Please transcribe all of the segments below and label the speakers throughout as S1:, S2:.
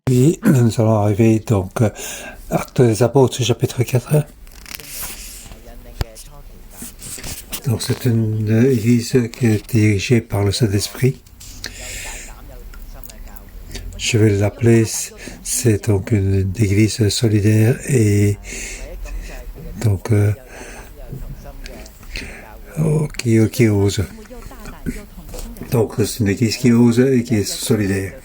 S1: Puis nous allons arriver donc Actes des Apôtres, chapitre 4. Donc c'est une église qui est dirigée par le Saint-Esprit. Je vais l'appeler, c'est donc une église solidaire et donc qui ose. Donc c'est une église qui ose et qui est solidaire.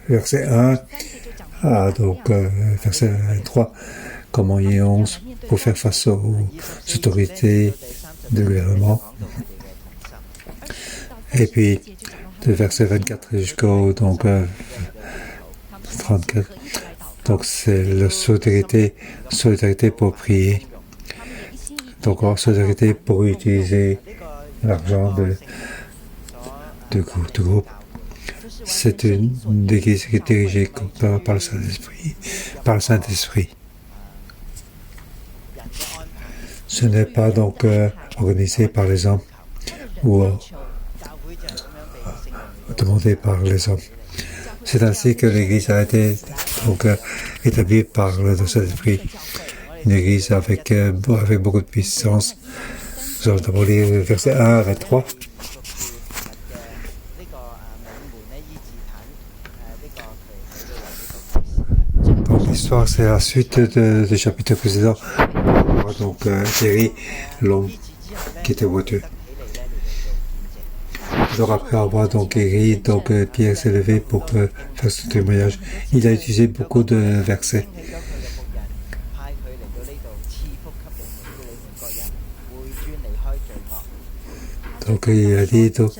S1: Verset 1 à donc verset 3, comment ils ont pour faire face aux autorités du gouvernement. Et puis de verset 24 jusqu'au donc 34. Donc c'est la solidarité pour prier. Donc solidarité pour utiliser l'argent de groupe. C'est une église qui est dirigée par le Saint-Esprit. Ce n'est pas donc organisé par les hommes ou demandé par les hommes. C'est ainsi que l'église a été donc établie par le Saint-Esprit. Une église avec beaucoup de puissance. Nous allons d'abord lire versets 1 à 23. Donc l'histoire, c'est la suite du chapitre précédent. On voit donc Thierry, l'homme qui était boiteux. Alors après avoir donc guéri, donc Pierre s'est levé pour faire son témoignage. Il a utilisé beaucoup de versets. Donc il a dit, donc,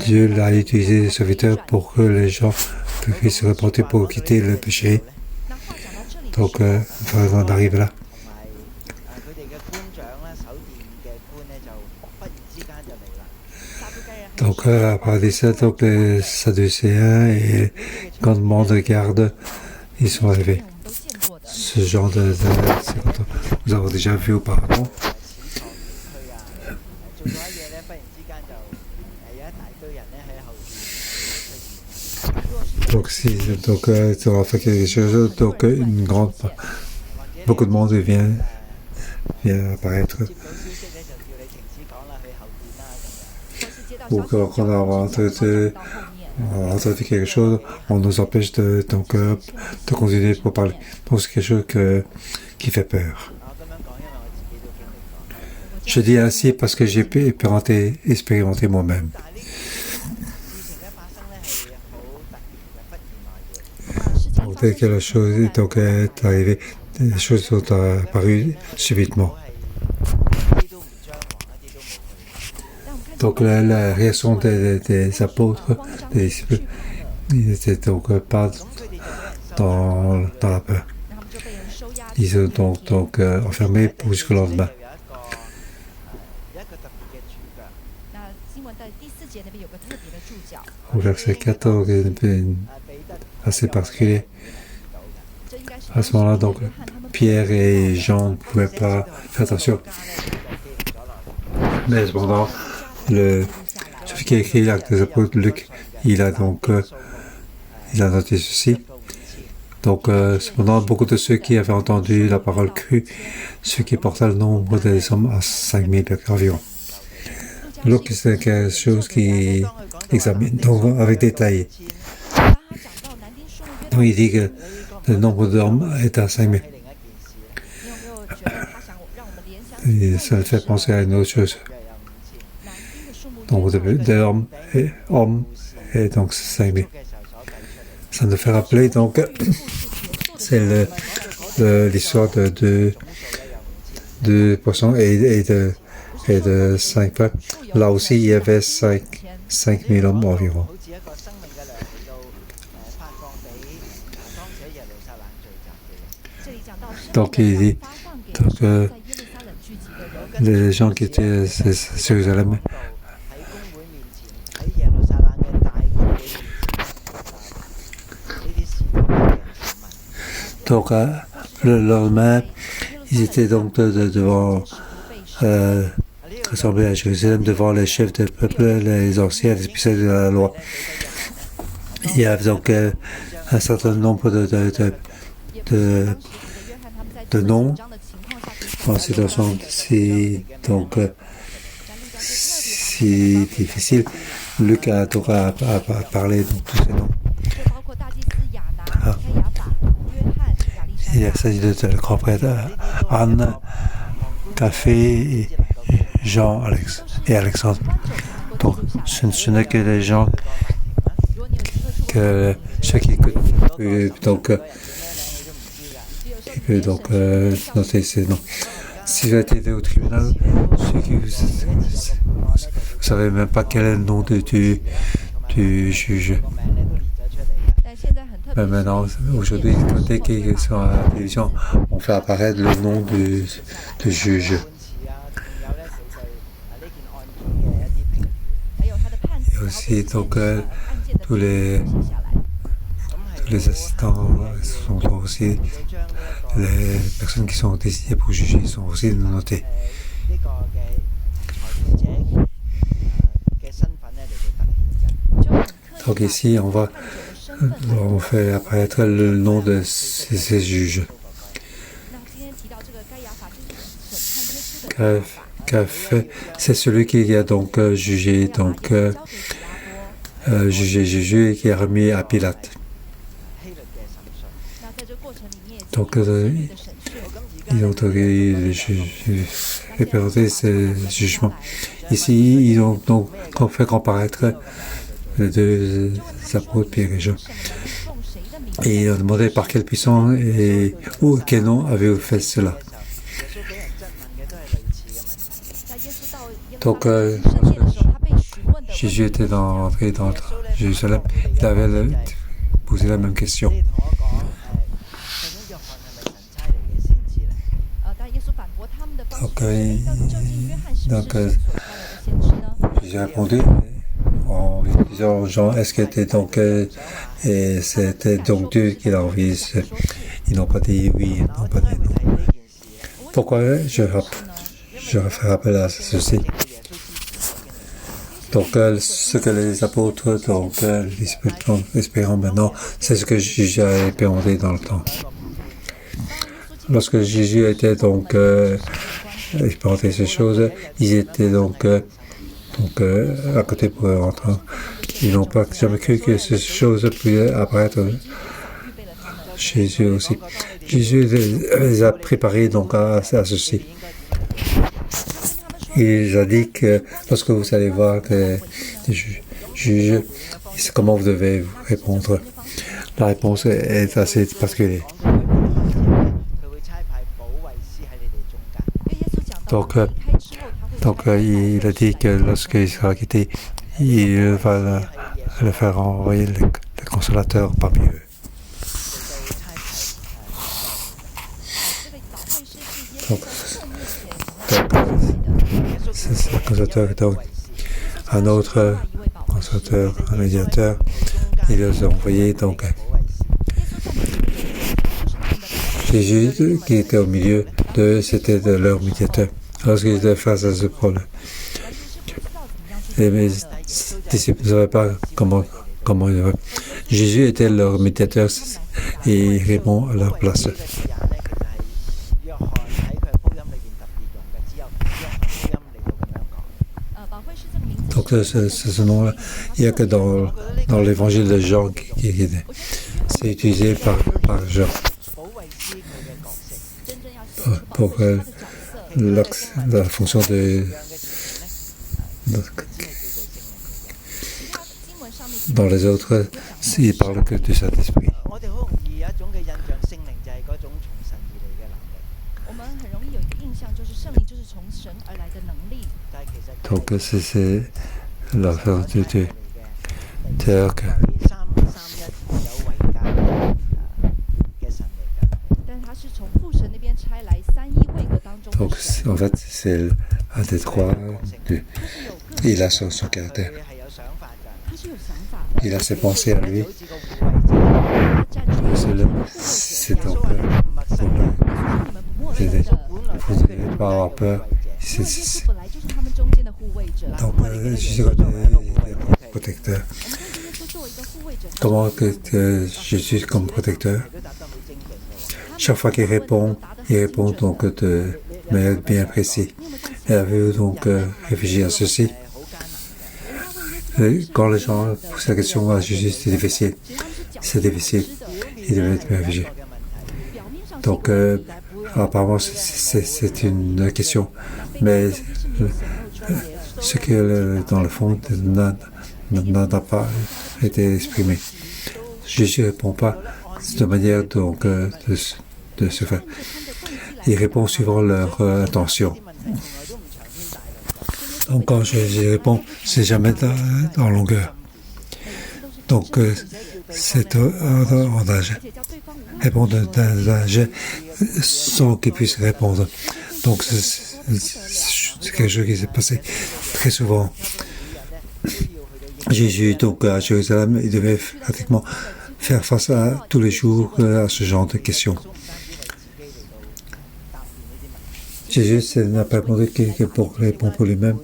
S1: Dieu l'a utilisé les serviteurs pour que les gens puissent se reporter pour quitter le péché. Donc on arrive là. Donc à part de ça, donc les Sadducéens et les grandement de garde, ils sont arrivés. Ce genre de nous avons déjà vu auparavant. Donc si on fait quelque chose, donc beaucoup de monde vient apparaître. Ou quand on a entendu quelque chose, on nous empêche de continuer pour parler. Donc c'est quelque chose qui fait peur. Je dis ainsi parce que j'ai pu expérimenter moi-même. Donc dès que la chose est arrivée, les choses sont apparues subitement. Donc la réaction des apôtres, des disciples, ils n'étaient donc pas dans la peur. Ils sont donc enfermés jusqu'au lendemain. Au verset 14, assez particulier. À ce moment-là, donc, Pierre et Jean ne pouvaient pas faire attention. Mais cependant, celui qui a écrit l'acte des apôtres, Luc, il a noté ceci. Donc, cependant, beaucoup de ceux qui avaient entendu la parole crue, ceux qui portaient le nombre des hommes à 5000 environ. Luc, c'est quelque chose qui examine donc avec détail. Donc, il dit que le nombre d'hommes est à 5000. Et ça fait penser à une autre chose. Donc, d'hommes et donc 5000. Ça nous fait rappeler, donc, c'est l'histoire de 2 poissons et de 5 pains. Là aussi, il y avait 5000 hommes environ. Donc, il dit, les gens qui étaient à Jérusalem, donc le lendemain, ils étaient donc devant rassemblés à Jérusalem devant les chefs de peuple, les anciens, les spécialistes de la loi. Il y a donc un certain nombre de noms en situation si difficile. Luc a parlé de tous ces noms. Il s'agit de le grand prêtre Anne, Café et Jean et Alexandre. Donc ce n'est que les gens que ceux qui écoutent qui peut donc noter ces noms. Si vous êtes été au tribunal, vous savez même pas quel est le nom du juge. Mais maintenant, aujourd'hui, dès qu'ils sont à la télévision, on fait apparaître le nom du juge. Et aussi, donc, tous les assistants sont aussi, les personnes qui sont désignées pour juger sont aussi notées. Donc ici, on fait apparaître le nom de ces juges. C'est celui qui a donc jugé Jésus et qui a remis à Pilate. Donc, ils ont représenté ce jugement. Ici, ils ont donc fait comparaître les deux apôtres Pierre et Jean. Et ils ont demandé par quelle puissance et quel nom avez-vous fait cela. Donc, Jésus était entré dans Jérusalem, il avait posé la même question. Donc, j'ai répondu en disant Jean, est-ce que c'était donc Dieu qui l'a envoyé? Ils n'ont pas dit oui, ils n'ont pas dit non. Pourquoi je fais rappel à ceci? Donc, ce que les apôtres, espérant maintenant, c'est ce que Jésus a expérimenté dans le temps. Lorsque Jésus était expérimenté ces choses, ils étaient donc à côté pour rentrer. Ils n'ont pas jamais cru que ces choses pouvaient apparaître chez Jésus aussi. Jésus les a préparés donc à ceci. Il a dit que lorsque vous allez voir des juges, c'est comment vous devez répondre. La réponse est assez particulière. Donc, il a dit que lorsqu'il sera quitté, il va le faire envoyer le consolateur parmi eux. Donc c'est le consolateur, donc un autre consolateur, un médiateur, il les a envoyés donc Jésus qui était au milieu d'eux, c'était leur médiateur. Lorsqu'ils étaient face à ce problème, les disciples ne savaient pas comment ils avaient. Jésus était leur médiateur et il répond à leur place. Donc ce nom-là, il n'y a que dans l'évangile de Jean qui c'est utilisé par Jean pour la fonction dans les autres, il parle que du Saint-Esprit. Donc c'est la force de Dieu. Donc en fait c'est un des trois. Il a son caractère. Il a ses pensées à lui. C'est donc vous ne devez pas avoir peur. Donc, Jésus est protecteur. Comment que Jésus comme protecteur? Chaque fois qu'il répond, il répond donc de manière bien précise. Et avez-vous donc réfléchi à ceci? Quand les gens posent la question à Jésus, c'est difficile. C'est difficile. Il devait être réfléchi. Donc, apparemment, c'est une question. Mais ce qui est dans le fond n'a pas été exprimé. Jésus ne répond pas de manière donc, de se faire. Il répond suivant leur intention. Donc quand je réponds, c'est jamais en longueur. Donc c'est en âge. Répondre d'un âge sans qu'il puisse répondre. Donc c'est quelque chose qui s'est passé très souvent. Jésus, donc à Jérusalem, il devait pratiquement faire face à tous les jours à ce genre de questions. Jésus n'a pas répondu que pour répondre pour lui-même.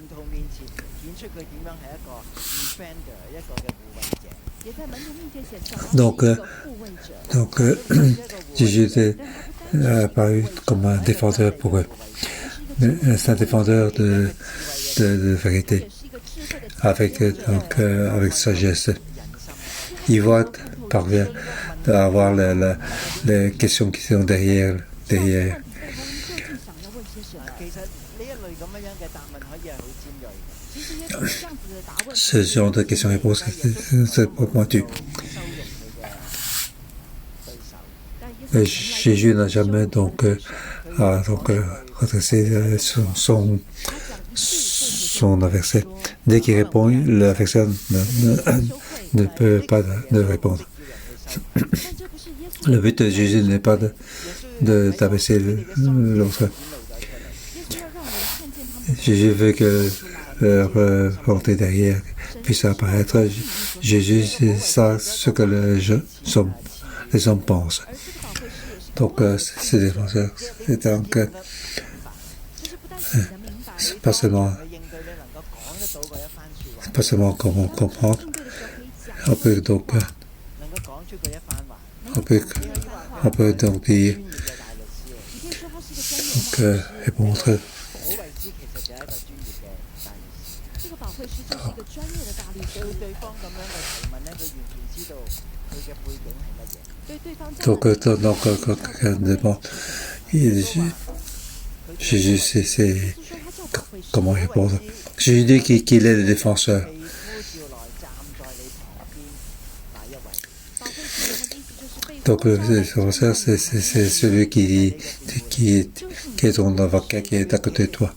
S1: Donc Jésus était apparu comme un défendeur pour eux. C'est un défendeur de vérité, avec sagesse. Il parvient à avoir les questions qui sont derrière. Ce genre de questions-réponses, c'est pointu. Jésus n'a jamais redressé son adversaire. Dès qu'il répond, l'adversaire ne peut pas répondre. Le but de Jésus n'est pas d'abaisser l'autre. Jésus veut que leur volonté derrière puisse apparaître. Jésus, c'est ça ce que les hommes pensent. Donc, c'est défenseur. C'est donc c'est pas seulement comment comprendre. On peut donc dire répondre. Donc quelqu'un demande, Jésus sait comment répondre. Jésus dit qu'il est le défenseur. Donc le défenseur, c'est celui qui est ton avocat, qui est à côté de toi.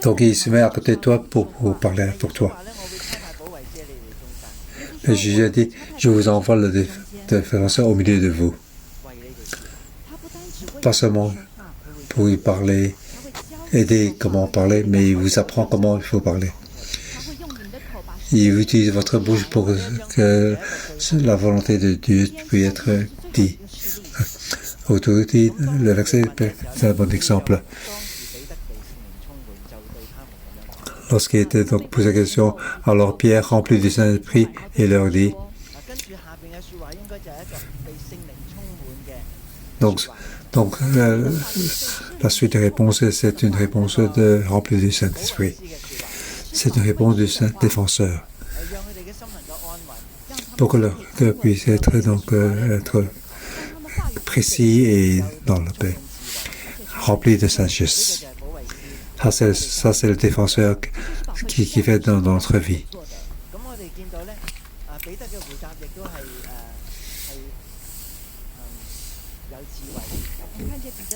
S1: Donc il se met à côté de toi pour parler pour toi. Et Jésus a dit, je vous envoie le défenseur au milieu de vous. Pas seulement pour y parler, aider comment parler, mais il vous apprend comment il faut parler. Il utilise votre bouche pour que la volonté de Dieu puisse être dite. Autorité, le verset, c'est un bon exemple. Lorsqu'il était donc posé la question, alors Pierre, rempli du Saint-Esprit, et leur dit. Donc la suite des réponses, c'est une réponse remplie du Saint-Esprit. C'est une réponse du Saint-Défenseur. Pour que leur cœur puisse être précis et dans la paix, rempli de sagesse. Ça, c'est le défenseur qui fait dans notre vie.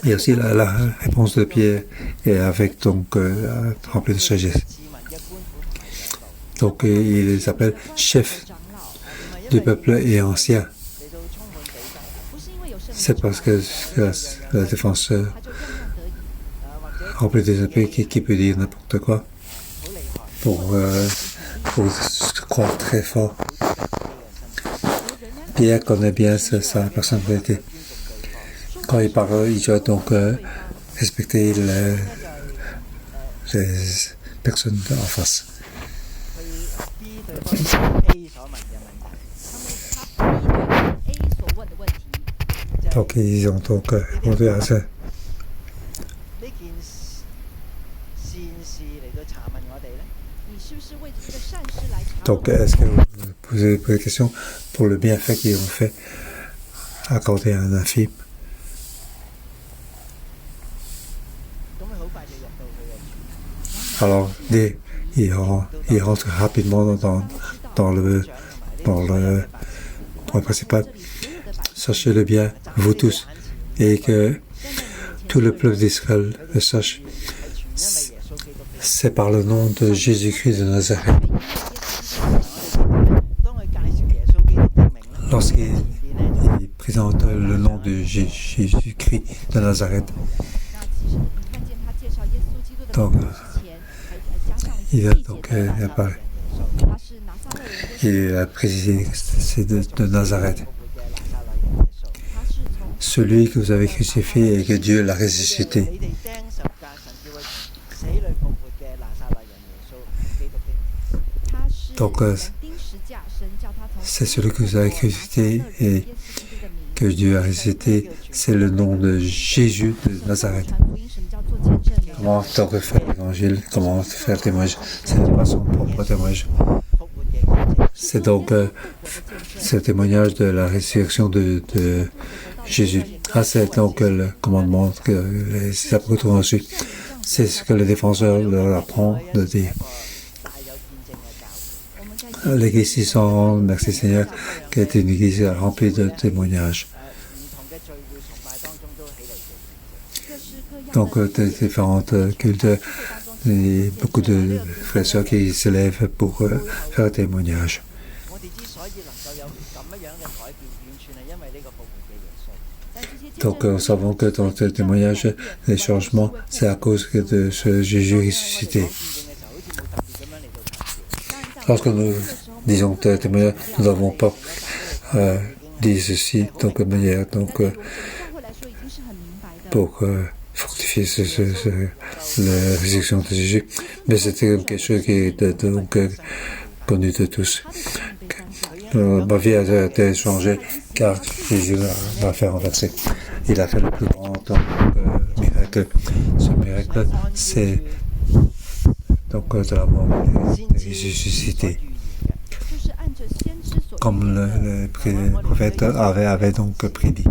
S1: Et aussi la réponse de Pierre est avec rempli de sagesse. Donc il les appelle chefs du peuple et anciens. C'est parce que le défenseur rempli des esprits qui peut dire n'importe quoi pour se croire très fort. Pierre connaît bien sa personnalité. Quand il parle, il doit donc respecter personne en face. Donc ils ont donc répondu à ça. Donc est-ce que vous posez des questions pour le bienfait qu'ils ont fait accorder à un infime? Alors il rentre rapidement dans le point principal. Sachez-le bien, vous tous, et que tout le peuple d'Israël le sache. C'est par le nom de Jésus-Christ de Nazareth. Lorsqu'il présente le nom de Jésus-Christ de Nazareth, donc il a parlé. Il a précisé que c'est de Nazareth. Celui que vous avez crucifié et que Dieu l'a ressuscité. Donc, c'est celui que vous avez crucifié et que Dieu a ressuscité. C'est le nom de Jésus de Nazareth. Comment donc faire l'évangile? Comment faire témoignage? Ce n'est pas son propre témoignage. C'est donc ce témoignage de la résurrection de Jésus. C'est donc le commandement que les apôtres ont reçu. C'est ce que le défenseur leur apprend de dire. L'église 600, merci Seigneur, qui est une église remplie de témoignages. Donc, des différentes cultes, et beaucoup de frères et sœurs qui se lèvent pour faire un témoignage. Donc, nous savons que dans ce témoignage, les changements, c'est à cause de ce Jésus ressuscité. Lorsque nous disons témoignage, nous n'avons pas dit ceci donc, de manière pour fortifier la résurrection de Jésus, mais c'était quelque chose qui est donc connu de tous. Ma vie a été changée car Jésus m'a fait renverser. Il a fait le plus grand miracle. Ce miracle, c'est donc de la mort et ressuscité. Comme le prophète avait donc prédit.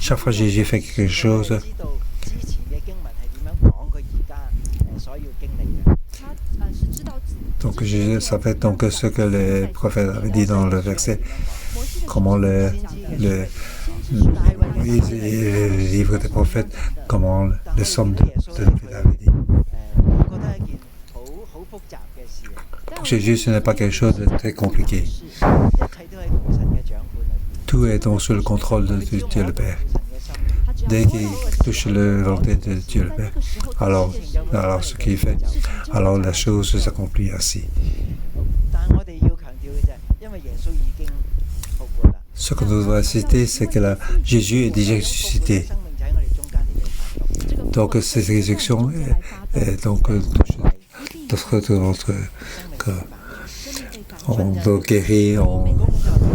S1: Chaque fois que Jésus fait quelque chose, donc Jésus savait donc ce que les prophètes avaient dit dans le verset, comment le livre des prophètes, comment le somme de David avait dit. Pour Jésus, ce n'est pas quelque chose de très compliqué. Tout est donc sous le contrôle de Dieu le Père. Dès qu'il touche la volonté de Dieu le Père, alors ce qu'il fait, alors la chose s'accomplit ainsi. Ce que nous devons citer, c'est que Jésus est déjà ressuscité. Donc cette résurrection est donc notre corps. On doit guérir, on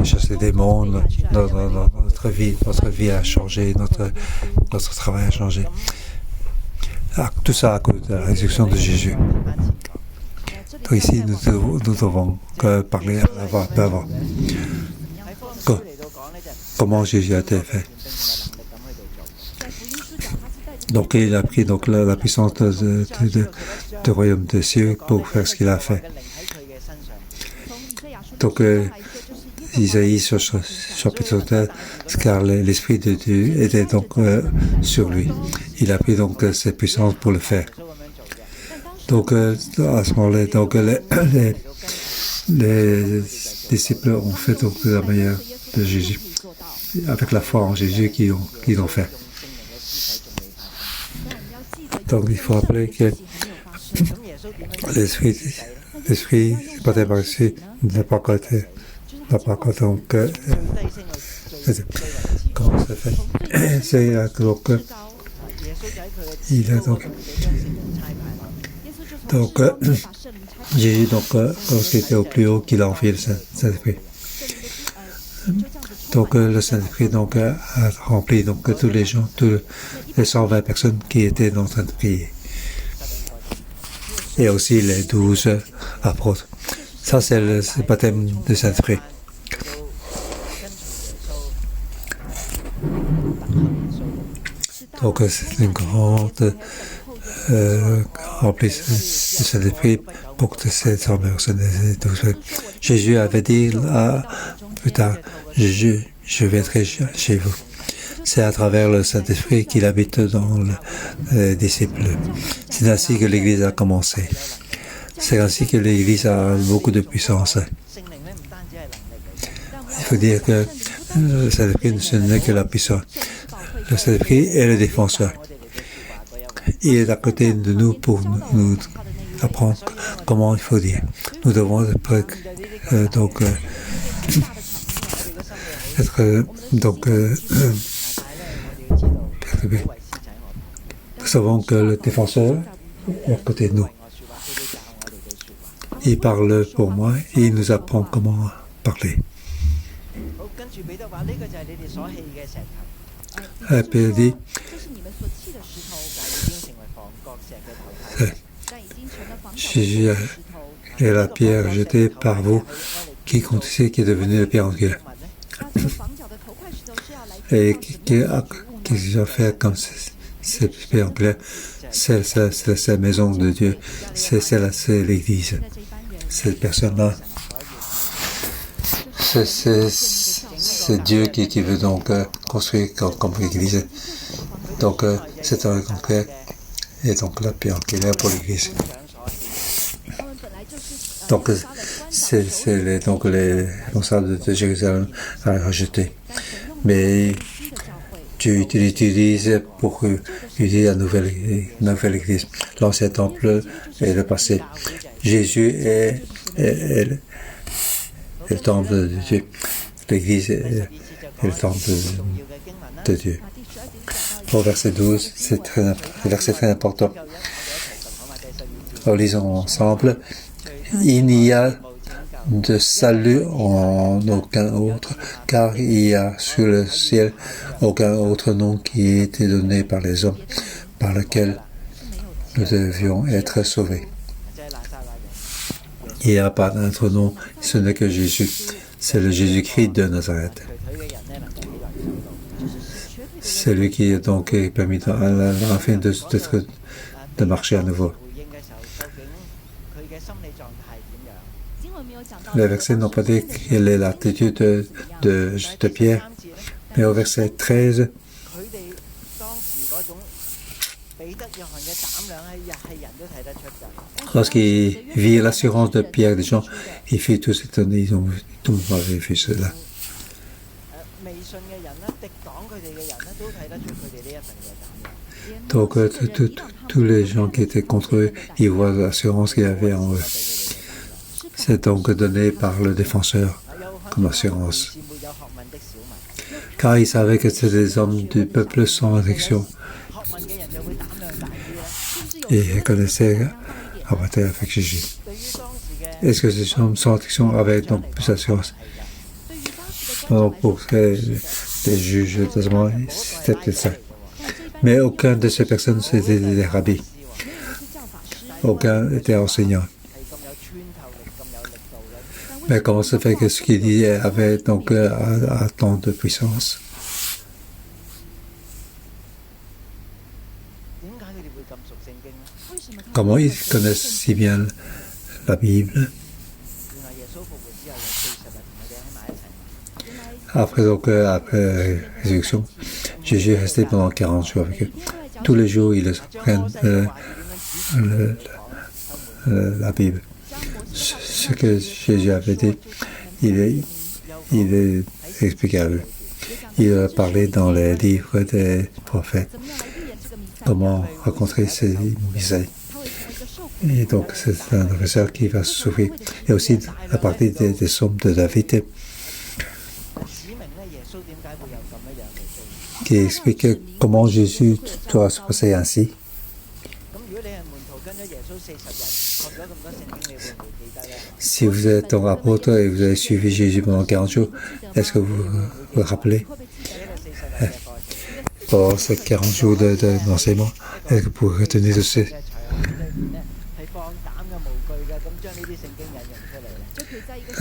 S1: chasse les démons, notre vie a changé, notre travail a changé. Tout ça à cause de la résurrection de Jésus. Donc ici, nous devons parler avant. Comment Jésus a été fait. Donc il a pris donc la puissance du royaume des cieux pour faire ce qu'il a fait. Donc Isaïe chapitre 13, car l'esprit de Dieu était donc sur lui. Il a pris donc cette puissance pour le faire. Donc à ce moment-là, donc les disciples ont fait donc de la manière de Jésus, avec la foi en Jésus qu'ils ont fait. Donc il faut rappeler que l'esprit pas débarrassé n'a pas côté donc comment ça fait? C'est donc il a donc Donc, Jésus, donc, lorsqu'il était au plus haut, qu'il a envoyé le Saint-Esprit. Donc, le Saint-Esprit donc, a rempli donc, tous les gens, tous les 120 personnes qui étaient en train de prier. Et aussi les 12 apôtres. Ça, c'est le baptême du Saint-Esprit. Donc, c'est une grande remplissage du Saint-Esprit pour que ces 100 personnes. Jésus avait dit plus tard, je viendrai chez vous. C'est à travers le Saint-Esprit qu'il habite dans les disciples. C'est ainsi que l'Église a commencé. C'est ainsi que l'Église a beaucoup de puissance. Il faut dire que le Saint-Esprit ce n'est que la puissance. Le Saint-Esprit est le défenseur. Il est à côté de nous pour nous apprendre comment il faut dire. Nous devons être perturbés. Nous savons que le défenseur est à côté de nous. Il parle pour moi et il nous apprend comment parler. Pierre dit, Jésus est la pierre jetée par vous qui est devenu la pierre angulaire. Et qui a fait comme cette pierre angulaire, c'est la maison de Dieu, c'est l'Église. Cette personne-là, c'est Dieu qui veut donc construire comme Église. Donc, c'est un concret et donc la pierre angulaire pour l'Église. Donc, c'est les responsables de Jérusalem à rejeter. Mais Dieu l'utilise pour utiliser la nouvelle Église. L'ancien temple est le passé. Jésus est le temple de Dieu. L'Église est le temple de Dieu. Au verset 12, c'est un verset très important. Lisons ensemble. Il n'y a de salut en aucun autre, car il y a sur le ciel aucun autre nom qui ait été donné par les hommes, par lequel nous devions être sauvés. Il n'y a pas d'autre nom, ce n'est que Jésus. C'est le Jésus-Christ de Nazareth. C'est lui qui est donc permis afin de marcher à nouveau. Les versets n'ont pas dit quelle est l'attitude de Pierre, mais au verset 13, lorsqu'il vit l'assurance de Pierre, des gens, il fit tout s'étonner, tout le monde avait vu cela. Donc, tous les gens qui étaient contre eux, ils voient l'assurance qu'il y avait en eux. C'est donc donné par le défenseur comme assurance. Car il savait que c'était des hommes du peuple sans addiction. Et ils connaissaient abattre avec Jésus. Est-ce que ces hommes sans addiction avaient donc plus d'assurance? Pour les juges, c'était peut-être ça. Mais aucun de ces personnes n'était des rabbis. Aucun n'était enseignant. Mais comment se fait que ce qu'il disait avait donc tant de puissance? Comment ils connaissent si bien la Bible? Après la résurrection, Jésus est resté pendant 40 jours avec eux. Tous les jours, ils apprennent la Bible. Ce que Jésus avait dit, il est expliqué à eux. Il a parlé dans les livres des prophètes comment rencontrer ces misères. Et donc, c'est un adversaire qui va souffrir. Et aussi, à partir des psaumes de David, qui explique comment Jésus doit se passer ainsi. Si vous êtes un apôtre et vous avez suivi Jésus pendant 40 jours, est-ce que vous vous rappelez pendant ces 40 jours d'enseignement, est-ce que vous pouvez retenir de ces...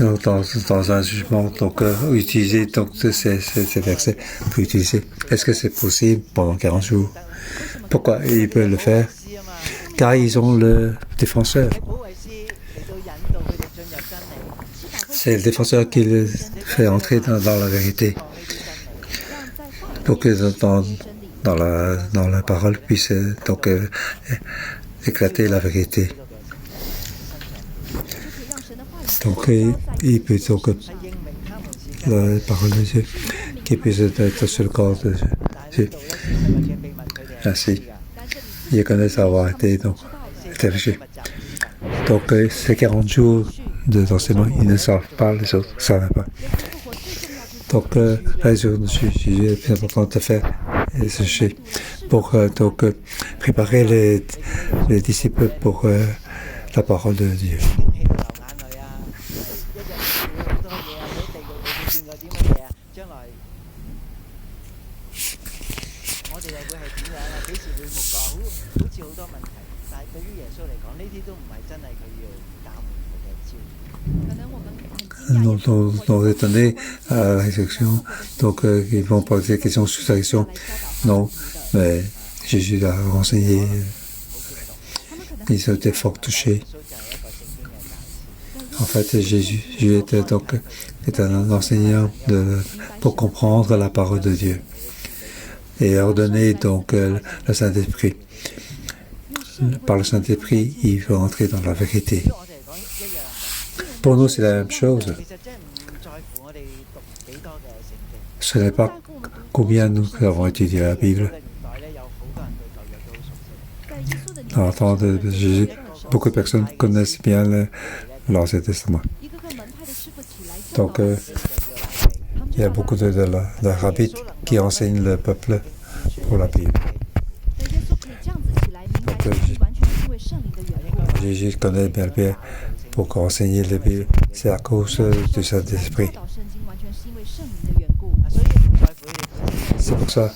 S1: Donc, dans un jugement, donc, utiliser donc, ces versets pour utiliser. Est-ce que c'est possible pendant 40 jours? Pourquoi ils peuvent le faire? Car ils ont le défenseur. C'est le défenseur qui le fait entrer dans la vérité. Pour que dans la parole puisse donc éclater la vérité. Donc, il peut donc la parole de Dieu qui puisse être sur le corps de Dieu. Ainsi, ils connaissent avoir été donc interrogés. Donc, ces 40 jours d'enseignement, ils ne savent pas, les autres ne savent pas. Donc, la résurrection de Jésus est plus importante à faire et chercher pour donc préparer les disciples pour la parole de Dieu. Nous étonnés à la résurrection, donc ils vont poser des questions sur sa résurrection. Non, mais Jésus a renseigné, ils ont été fort touchés. En fait, Jésus était donc un enseignant pour comprendre la parole de Dieu et ordonner donc le Saint-Esprit. Par le Saint-Esprit, il veut entrer dans la vérité. Pour nous, c'est la même chose. Ce n'est pas combien nous avons étudié la Bible. Dans le temps de Jésus, beaucoup de personnes connaissent bien l'Ancien Testament. Donc, il y a beaucoup de rabbis qui enseignent le peuple pour la Bible. Donc, Jésus connaît bien pour enseigner la Bible. C'est à cause du Saint-Esprit. C'est pour ça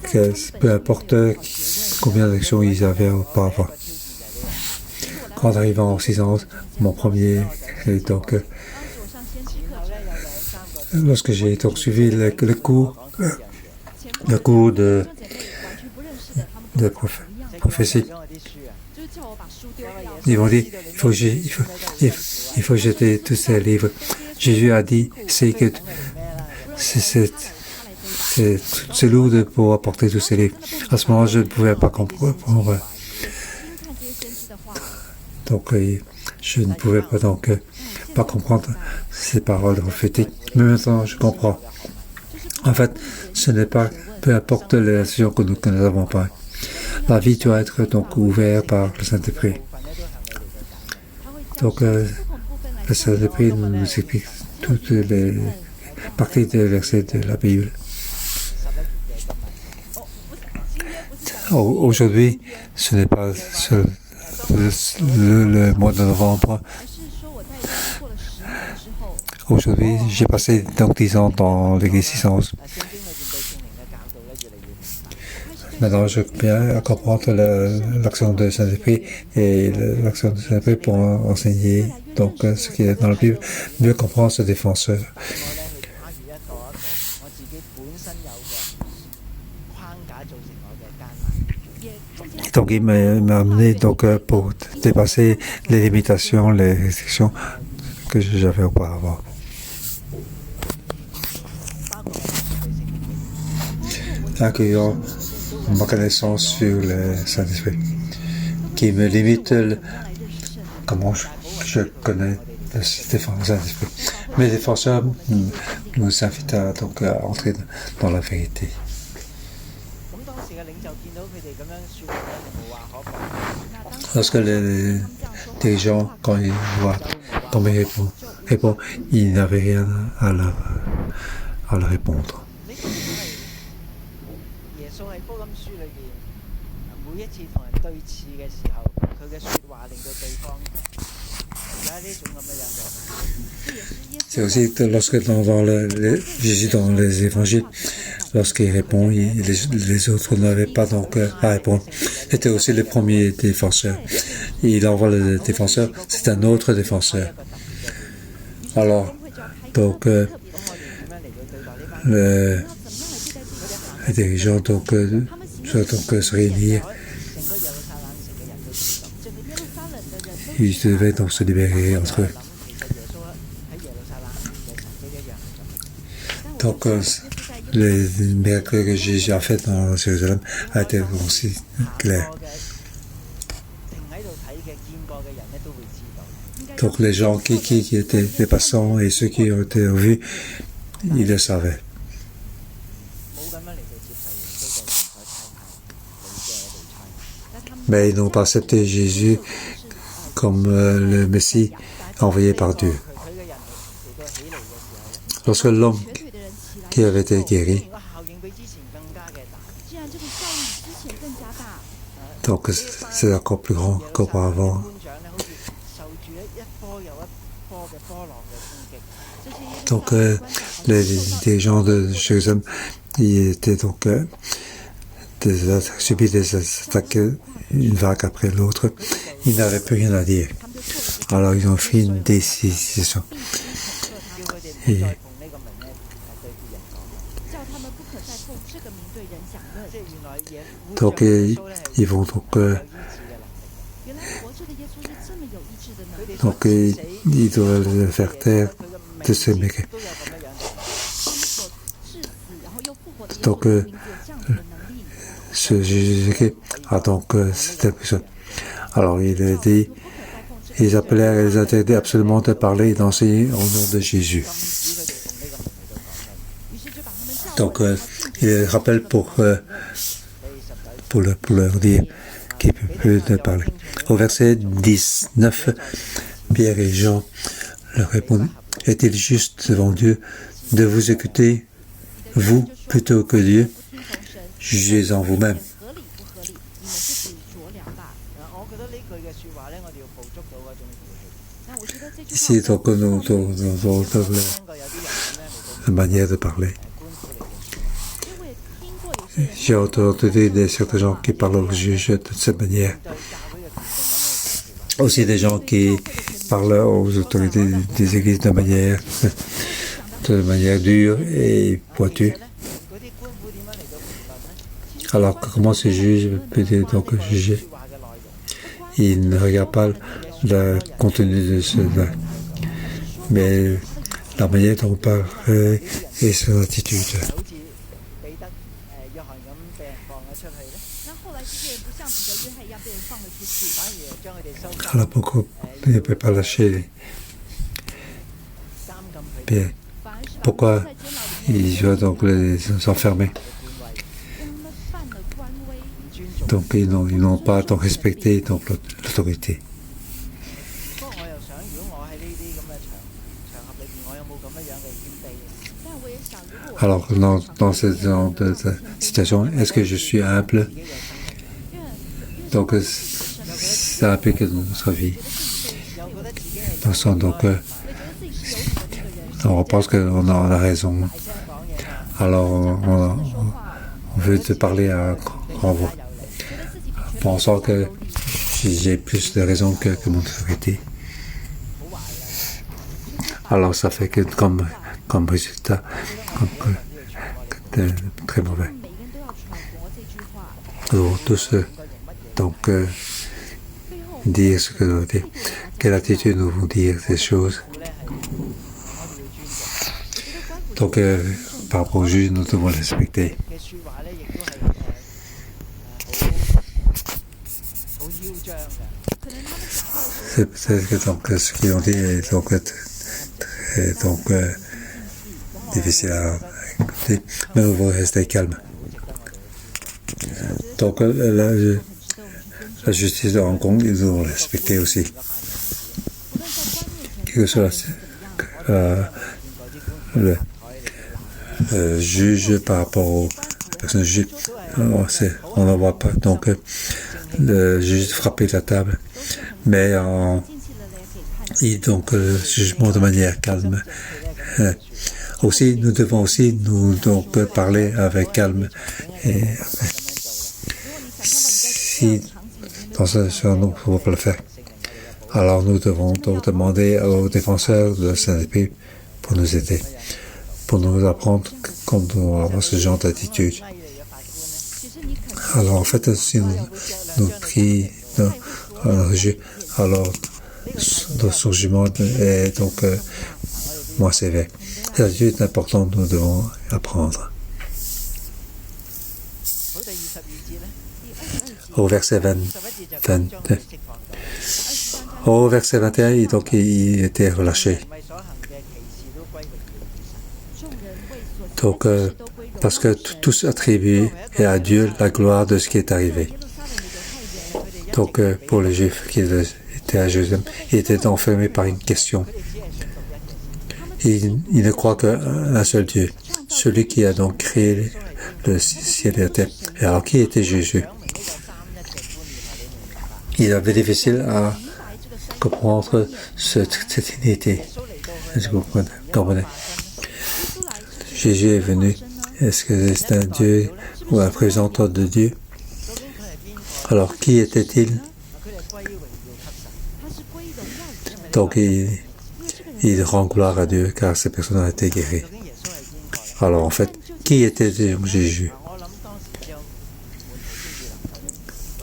S1: que peu importe combien d'actions ils avaient auparavant. En arrivant en 6 ans, mon premier, donc, lorsque j'ai donc suivi le cours de prophétie, ils m'ont dit, il faut jeter tous ces livres. Jésus a dit, c'est que c'est lourd pour apporter tous ces livres. À ce moment, je ne pouvais pas comprendre. Donc, je ne pouvais pas pas comprendre ces paroles prophétiques. Mais maintenant, je comprends. En fait, ce n'est pas, peu importe les actions que nous n'avons pas. La vie doit être donc ouverte par le Saint-Esprit. Donc, le Saint-Esprit nous explique toutes les parties des versets de la Bible. Aujourd'hui, ce n'est pas le mois de novembre. Aujourd'hui, j'ai passé donc 10 ans dans l'église 611. Maintenant, je peux bien comprendre l'action de Saint-Esprit et l'action de Saint-Esprit pour enseigner donc ce qui est dans la Bible, mieux comprendre ce défenseur. Donc, il m'a amené donc, pour dépasser les limitations, les restrictions que j'avais auparavant. Incluant ma connaissance sur le Saint-Esprit, qui me limite comment je connais le Saint-Esprit. Mes défenseurs nous invitent à entrer dans la vérité. Lorsque les dirigeants, quand ils voient tomber répondre, ils n'avaient rien à leur répondre. C'est aussi lorsque Jésus dans les évangiles, lorsqu'il répond, les autres n'avaient pas donc à répondre. C'était aussi le premier défenseur. Il envoie le défenseur, c'est un autre défenseur. Alors, donc, les dirigeants donc, se réunir. Ils devaient donc se libérer entre eux. Donc, les miracles que Jésus a fait dans Jérusalem a été aussi clair. Donc, les gens qui étaient des passants et ceux qui ont été vus, ils le savaient. Mais ils n'ont pas accepté Jésus comme le Messie envoyé par Dieu. Lorsque l'homme qui avait été guéri, donc c'est encore plus grand qu'auparavant. Donc les dirigeants de Jérusalem, ils étaient donc subi des attaques, une vague après l'autre. Ils n'avaient plus rien à dire. Alors ils ont pris une décision. Et donc ils vont donc ils doivent le faire taire de ces mecs. Donc ce Jésus a donc c'était ça. Alors il a dit, ils appelèrent et les interdisaient absolument de parler et d'enseigner au nom de Jésus. Donc il rappelle pour leur dire qu'il peut parler. Au verset 19, Pierre et Jean leur répondent, est-il juste devant Dieu de vous écouter, vous, plutôt que Dieu? Jugez-en vous-même. Ici, donc, nous la manière de parler. J'ai entendu certains gens qui parlent au juge de cette manière. Aussi des gens qui parlent aux autorités des églises de manière dure et pointue. Alors comment ce juge peut donc juger? Il ne regarde pas le contenu de cela, mais la manière dont on parle et son attitude. Alors pourquoi il ne peut pas lâcher Pierre? Pourquoi il doit donc les enfermer? Donc ils n'ont pas donc respecté donc l'autorité. Alors dans cette genre de situation, est-ce que je suis humble? Donc ça implique notre vie. Donc on pense qu'on a raison. Alors on veut te parler à grand voix, pensant que j'ai plus de raison que mon autorité. Alors ça fait que comme résultat, très mauvais. Alors tous donc dire ce que nous dire, quelle attitude nous vont dire ces choses. Donc par rapport au juge, nous devons le respecter. C'est peut-être que donc ce qu'ils ont dit est donc difficile à écouter, mais on va rester calme. Donc la justice de Hong Kong, ils doivent respecter aussi. Quel que soit le juge par rapport aux personnes jugées, on n'en voit pas. Donc le juge frappait la table mais donc le jugement de manière calme. Aussi, nous devons aussi donc parler avec calme. Et si dans ce genre, nous ne pouvons pas le faire, alors nous devons donc demander aux défenseurs de la CNDP pour nous aider, pour nous apprendre comment nous devons avoir ce genre d'attitude. Alors en fait, si nous prions un jeu, alors son jugement est donc moins sévère. Cette attitude importante, nous devons apprendre. Au verset 22. Au verset 21, donc, il était relâché. Donc, parce que tous attribuent à Dieu la gloire de ce qui est arrivé. Donc, pour les Juifs qui étaient à Jérusalem, ils étaient enfermés par une question. Ils ne croient qu'un seul Dieu, celui qui a donc créé le ciel et la terre. Et alors, qui était Jésus? Il avait difficile à comprendre cette unité. Est-ce que vous comprenez? Jésus est venu. Est-ce que c'est un Dieu ou un représentant de Dieu? Alors, qui était-il? Donc, il rend gloire à Dieu car ces personnes ont été guéries. Alors, en fait, qui était Jésus?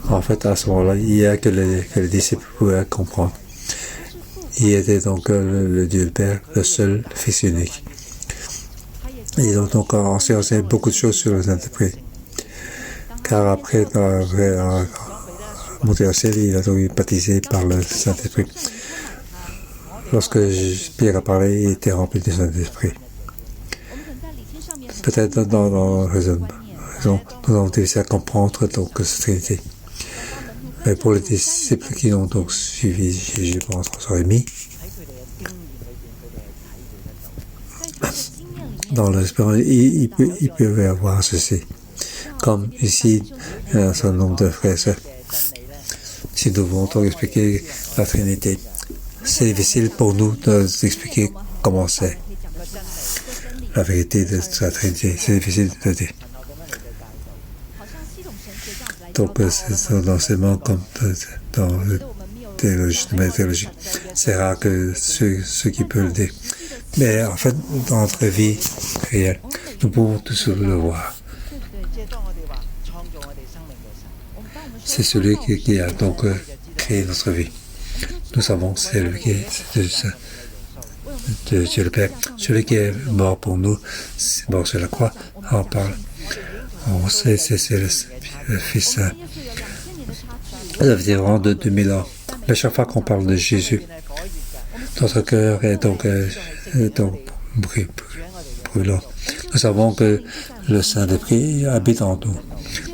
S1: En fait, à ce moment-là, il n'y a que les disciples pouvaient comprendre. Il était donc le Dieu le Père, le seul Fils unique. Ils ont donc enseigné beaucoup de choses sur le Saint-Esprit. Car après monter au ciel, il a donc été baptisé par le Saint-Esprit. Lorsque Pierre a parlé, il était rempli du Saint-Esprit. Peut-être dans le raisonnement, nous avons difficile à comprendre donc cette Trinité. Mais pour les disciples qui ont donc suivi Jésus pendant 3 heures et demie, dans l'espérance, ils peuvent avoir ceci. Comme ici, un certain nombre de frères et sœurs. Si nous voulons donc expliquer la Trinité, c'est difficile pour nous d'expliquer comment c'est. La vérité de la Trinité, c'est difficile de dire. Donc, c'est un enseignement comme dans la théologie. C'est rare que ceux qui peuvent le dire. Mais en fait, dans notre vie réelle, nous pouvons tous le voir. C'est celui qui a donc créé notre vie. Nous savons, c'est lui qui est de Dieu le Père. Celui qui est mort pour nous, mort sur la croix, on parle. C'est le Fils. Ça veut dire vraiment de 2000 ans. Mais chaque fois qu'on parle de Jésus, notre cœur est donc brûlant. Nous savons que le Saint-Esprit habite en nous.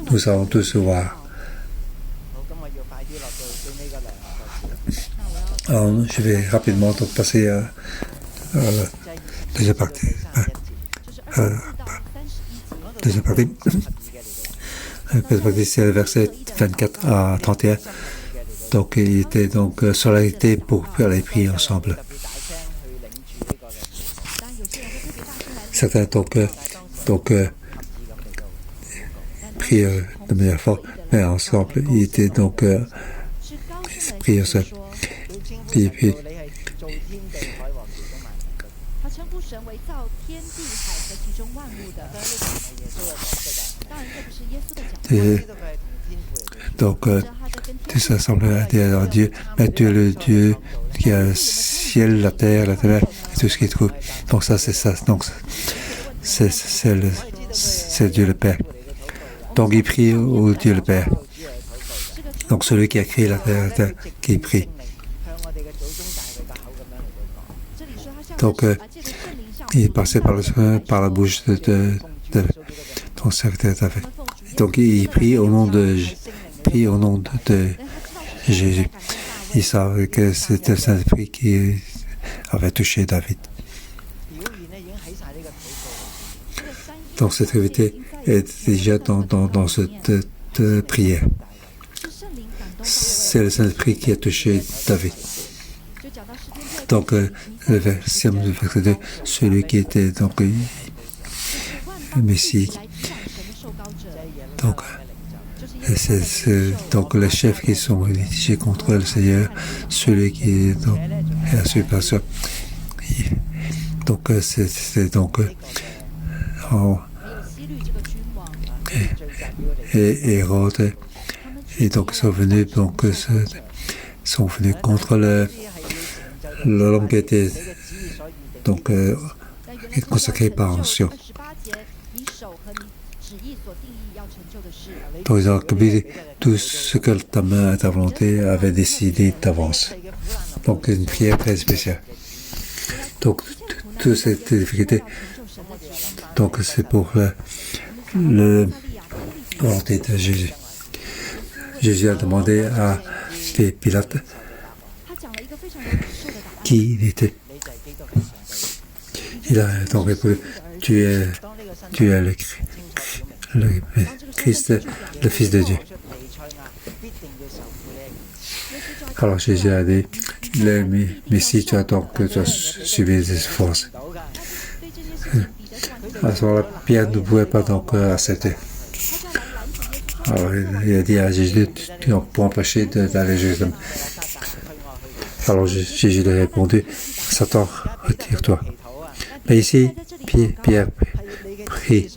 S1: Nous savons tous voir. Alors, je vais rapidement donc passer à la deuxième partie. Deuxième partie. C'est le verset 24 à 31. Donc, il était donc solidarité pour aller prier ensemble. Certains donc priaient de manière forte, mais ensemble, ils étaient donc priaient ensemble. Et puis, donc, tout ça semble dire à Dieu, mais tu es le Dieu qui a le ciel, la terre et tout ce qui est trouve. Donc ça, c'est ça. Donc, c'est Dieu le Père. Donc, il prie au Dieu le Père. Donc, celui qui a créé la terre, qui prie. Donc, il passait par la bouche de ton secrétaire d'affaires. Donc, il prie au nom de Jésus. Il savait que c'était le Saint-Esprit qui avait touché David. Donc, cette activité est déjà dans cette prière. c'est le Saint-Esprit qui a touché David. Donc, le verset 2, celui qui était donc le Messie. Donc, c'est donc les chefs qui sont rédigés contre le Seigneur, celui qui est donc la supérieur. Donc, c'est donc et Hérode, et donc sont venus contre l'homme qui était donc consacré par onction. Donc ils ont accompli tout ce que ta main et ta volonté avaient décidé d'avance. Donc une prière très spéciale. Donc toute cette difficulté, donc c'est pour la volonté de Jésus. Jésus a demandé à Pilate qui il était. Il a donc répondu, tu es le Christ, le Fils de Dieu. Alors Jésus a dit, le Messie, tu as suivi les forces. À ce moment-là, Pierre ne pouvait pas donc accepter. Alors il a dit à Jésus, tu peux empêcher d'aller à Jérusalem. Alors Jésus lui a répondu, Satan, retire-toi. Mais ici, Pierre prie.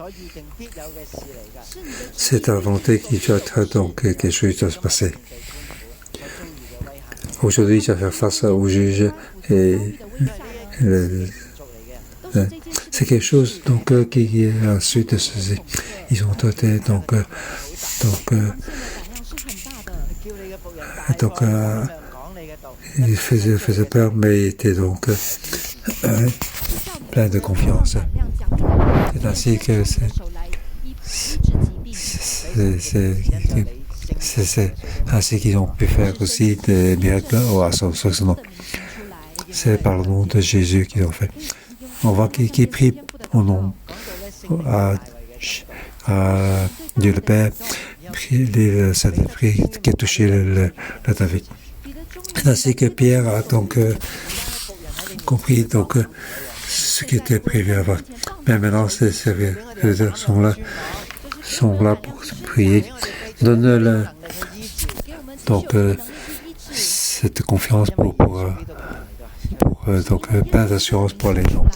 S1: C'est ta volonté qui doit être donc quelque chose doit se passer. Aujourd'hui, tu vas faire face au juge et c'est quelque chose donc qui est ensuite de ceci. Ils ont été donc il faisait peur, mais il était donc plein de confiance. C'est ainsi que c'est ainsi qu'ils ont pu faire aussi des miracles à son nom. C'est par le nom de Jésus qu'ils ont fait. On voit qu'ils prient au nom à Dieu le Père, le Saint-Esprit qui a touché le David. Ainsi que Pierre a donc compris donc ce qui était prévu avant. Mais maintenant, ces serviteurs sont là pour prier. Donne-le donc cette confiance pour donc plein d'assurance pour les donc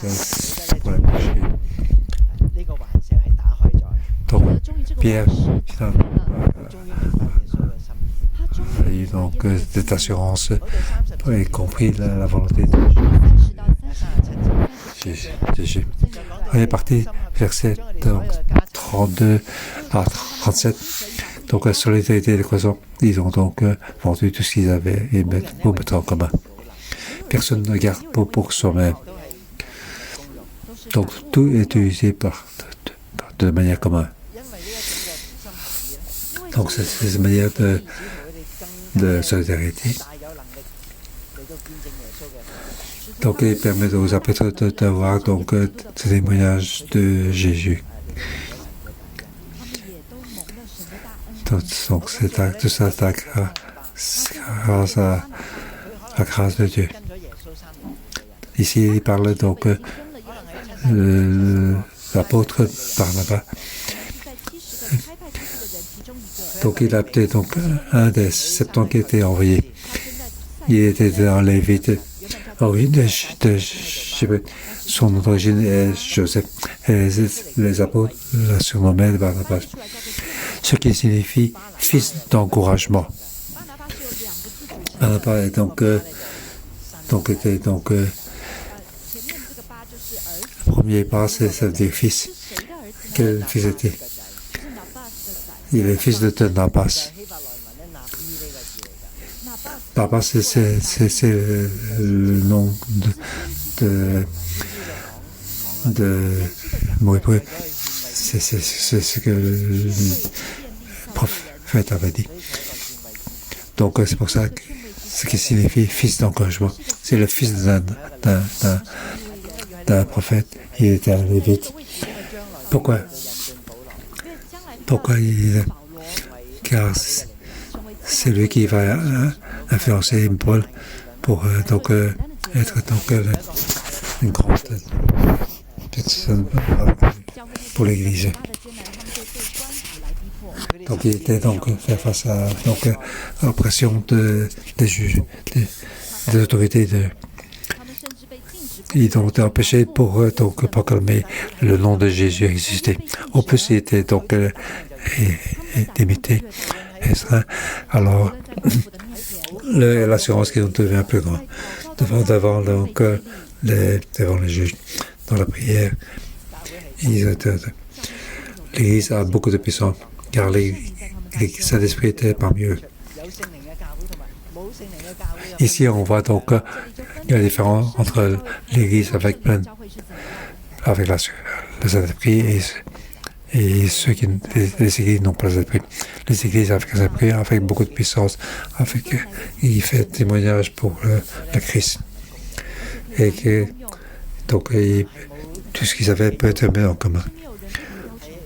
S1: pour les péchés. Donc Pierre a eu donc cette assurance et compris la volonté de Jésus. On est parti verset 32 à 37. Donc la solidarité des croissants, ils ont donc vendu tout ce qu'ils avaient et pour mettre en commun. Personne ne garde pour soi-même. Donc tout est utilisé de manière commune. Donc c'est une manière de solidarité. Donc il permet aux apôtres d'avoir donc des témoignages de Jésus. Donc tout ça c'est grâce à la grâce de Dieu. Ici il parle donc l'apôtre Barnabas. Donc il a été donc un des 70 qui était envoyé. Il était dans les vides. Son origine est Joseph. Et les apôtres la surnommaient Barnabas. Ce qui signifie fils d'encouragement. Barnabas est était le premier pas, ça veut dire fils. Quel fils était? Il est fils de Nabas. Nabas, c'est le nom de Moïse. C'est ce que le prophète avait dit. Donc c'est pour ça que ce qui signifie fils d'encouragement. C'est le fils d'un prophète. Il était un lévite. Pourquoi car c'est lui qui va influencer Paul pour être une grande personne pour l'Église. Donc il était faire face à l'oppression des juges, des autorités. Ils ont été empêchés pour proclamer le nom de Jésus existait. En plus, il était limité. Alors, l'assurance qu'ils ont devient plus grande devant les juges. Dans la prière, l'Église a beaucoup de puissance, car le Saint-Esprit était parmi eux. Ici, on voit il y a la différence entre l'Église avec le Saint-Esprit et ceux qui les églises n'ont pas le Saint-Esprit. Les églises avec le Saint-Esprit, avec beaucoup de puissance, il fait témoignage pour le Christ. Et que tout ce qu'ils avaient peut être mis en commun.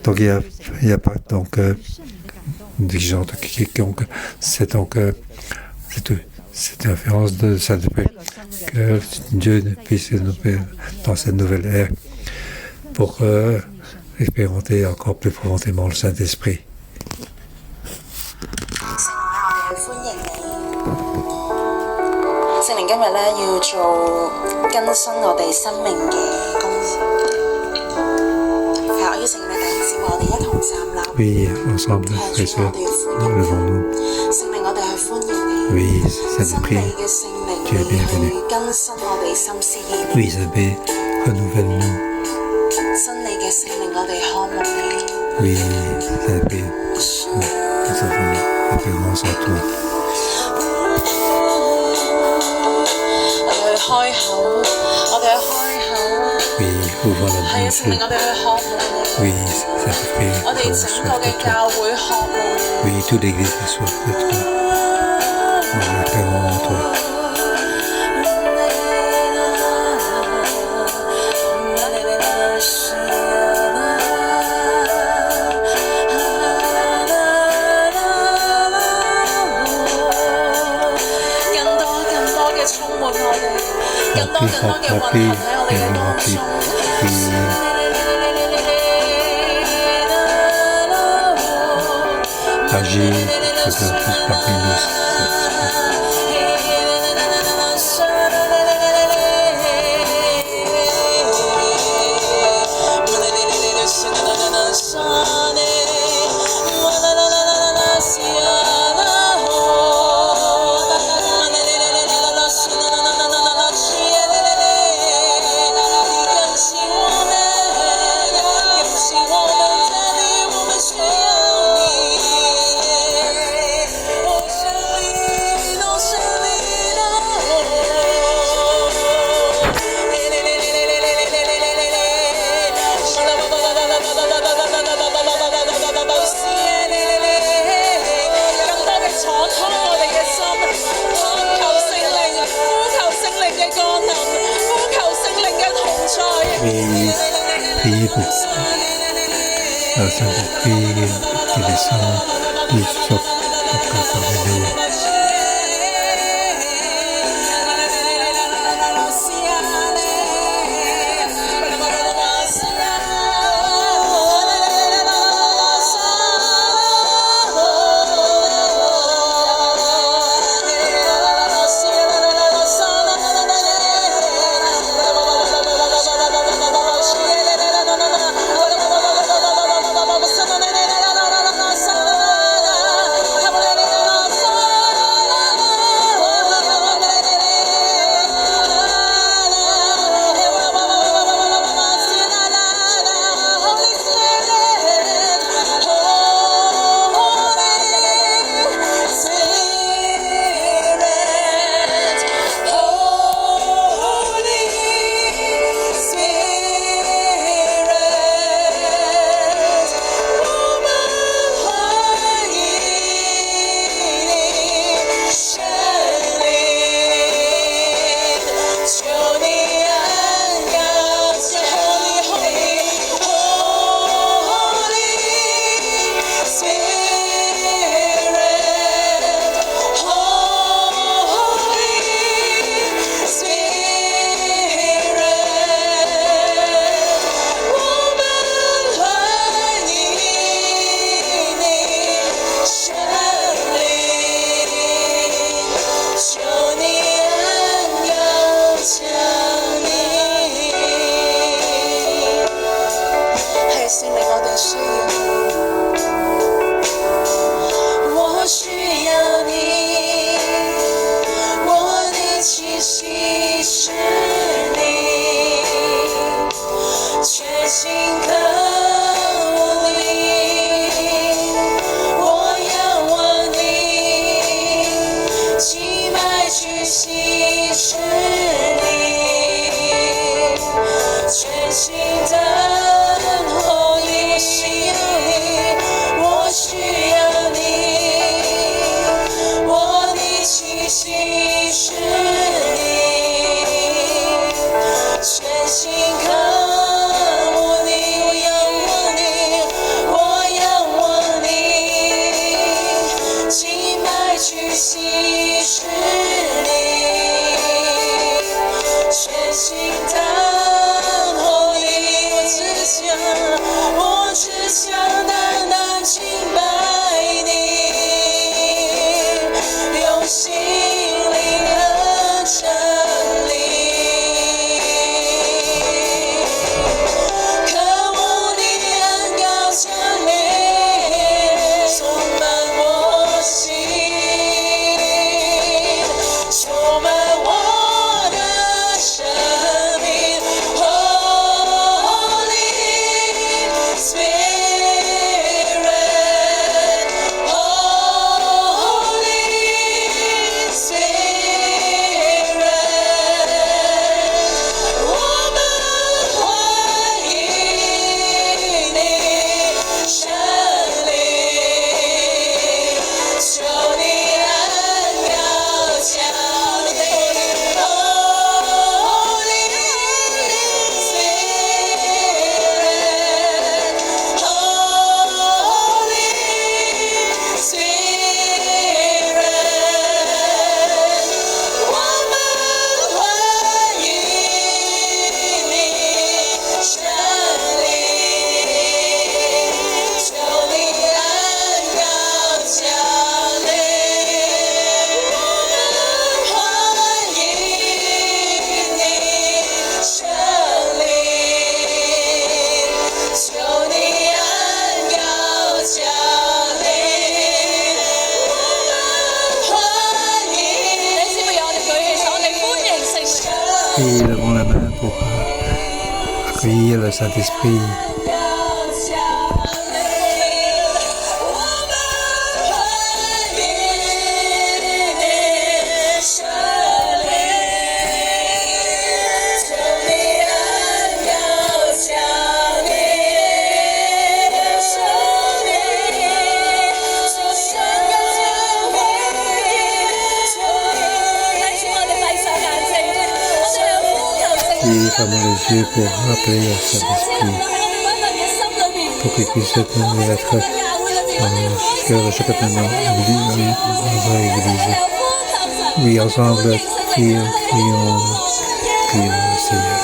S1: Donc il n'y a pas d'exigence de quiconque. C'est tout. C'est l'influence de Saint-Esprit que Dieu puisse nous faire dans cette nouvelle ère pour expérimenter encore plus profondément le Saint-Esprit. Oui, ensemble, frères et sœurs, levons-nous. Oui, Saint-Esprit, tu es bienvenu. Oui, Saint-Esprit, renouvelle-nous. Oui, Saint-Esprit, nous avons référence à toi. Oui, ouvre la bouche. Oui, Saint-Esprit, avons soif de toi. Oui, toute l'Église a soif de toi. Nous appelons en toi. Remplis, agis, faisons parmi nous. Priez pour la Saint-Esprit qui descend, qui sort parmi nous. la main pour accueillir le Saint-Esprit. Et fermons les yeux pour appeler le Saint-Esprit, pour qu'il puisse être dans le cœur de chacun de nous, Église. Oui, ensemble, prions le Seigneur.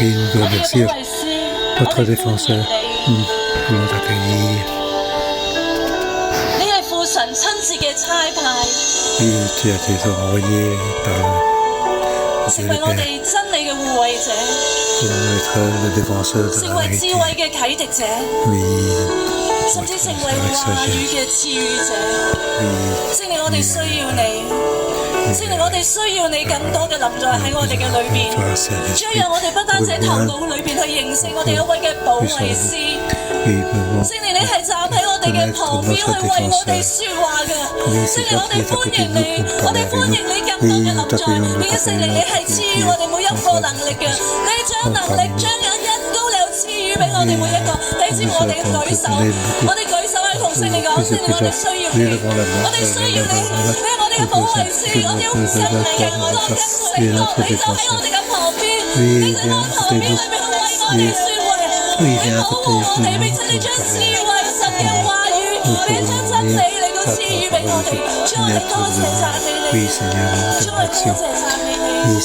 S1: Oui, nous devons remercier notre défenseur. Nous voulons t'accueillir. Oui, tu as été envoyé par Dieu le Père pour être le défenseur de la vérité. Oui, pour être avec sagesse. Oui,聖靈，我哋需要你更多嘅臨在喺我哋嘅裏邊，主要讓我哋不單止喺頭腦裏邊去認識我哋一位嘅保惠師。聖靈，你係站喺我哋嘅旁邊去為我哋説話嘅。聖靈，我哋歡迎你，我哋歡迎你更多嘅臨在。並且聖靈，你係賜予我哋每一個能力嘅，你將能力、將恩膏你又賜予俾我哋每一個。你知我哋舉手，我哋舉手去同聖靈講，聖靈，我哋需要你，我哋需要你，俾我哋嘅保惠師。我哋要聖靈嘅我哋嘅承諾，你就喺我哋嘅旁邊，你就喺我旁邊裏面去為我哋説話，你保護我哋，並且你將智慧神嘅話語，並且將真理嚟到賜予俾我哋，主我哋多謝讚美你，主我哋多謝讚美你，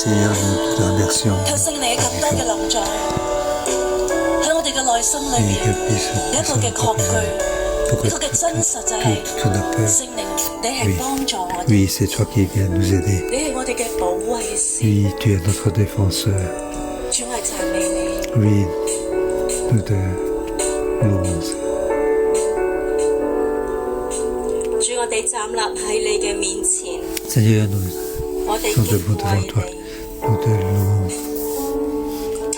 S1: 求聖靈更多嘅臨在喺我哋嘅內心裏面，有一個嘅確據。一個嘅真實就係聖靈，你係幫助我哋。
S2: Oui, c'est toi qui viens nous aider.
S1: 你係我哋嘅保惠師。
S2: Oui, tu es notre défenseur.
S1: 主，我讚美你。
S2: Oui, nous te louons.
S3: 哋站立喺你嘅面前，
S2: Seigneur,
S3: 我
S2: nous
S3: 哋
S2: sommes
S3: 敬
S2: debout
S3: 畏
S2: devant toi.
S3: 你。
S2: Nous te louons.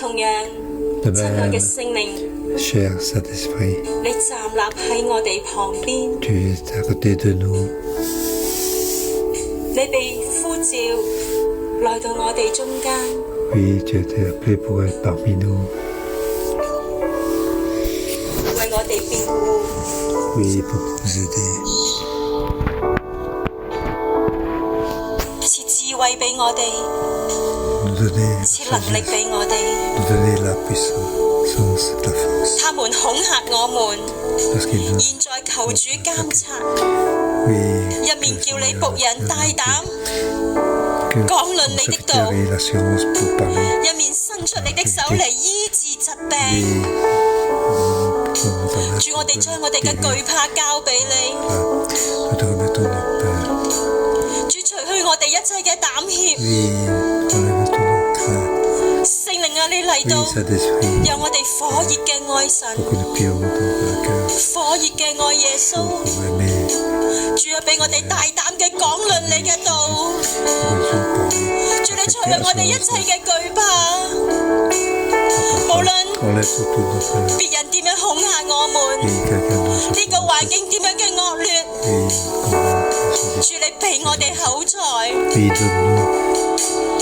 S3: 同樣，
S2: De
S3: 親愛嘅
S2: même,
S3: 聖靈，
S2: cher Saint-Esprit,
S3: 你站立喺我哋旁邊，
S2: tu es à côté de nous.
S3: 你被呼召來到我哋中間，
S2: Oui, tu as été appelé pour être parmi nous.
S3: 為我哋辯護，
S2: Oui, pour nous aider.
S3: 賜智慧俾我哋，
S2: Nous donner la
S3: 賜能力
S2: sagesse,
S3: 俾我哋。
S2: nous donner la puissance, la force.
S3: 他們恐嚇我們，
S2: Parce qu'il nous...
S3: 現在求主監察，
S2: Oui,
S3: 一面叫你僕人大膽，
S2: que
S3: 講論
S2: ton
S3: 你的
S2: serviteur
S3: 道，
S2: ait l'assurance pour parler.
S3: 一面伸出你的手嚟醫治疾病。
S2: Oui, nous te
S3: 主，我哋將我哋嘅懼怕交俾你，
S2: Nous te remettons notre peur.
S3: 主，除去我哋一切嘅膽怯。
S2: Oui, enlève tout notre crainte.
S3: 聖靈啊，你嚟到，
S2: Oui, Saint-Esprit,
S3: 有我哋火熱嘅愛神，
S2: pour que nous prions dans le cœur,
S3: 火熱嘅愛耶穌。
S2: pour aimer,
S3: 主啊，俾我哋大膽嘅講論你嘅道。
S2: pour Dieu parler.
S3: 主，你除去我哋一切嘅懼怕，無論
S2: Enlève tout notre peur.
S3: 別人點樣恐嚇我們，
S2: Oui, quelqu'un nous
S3: 呢個環境點樣嘅惡劣，
S2: Oui, comment
S3: 主你俾我哋口才，
S2: Oui, donne-nous.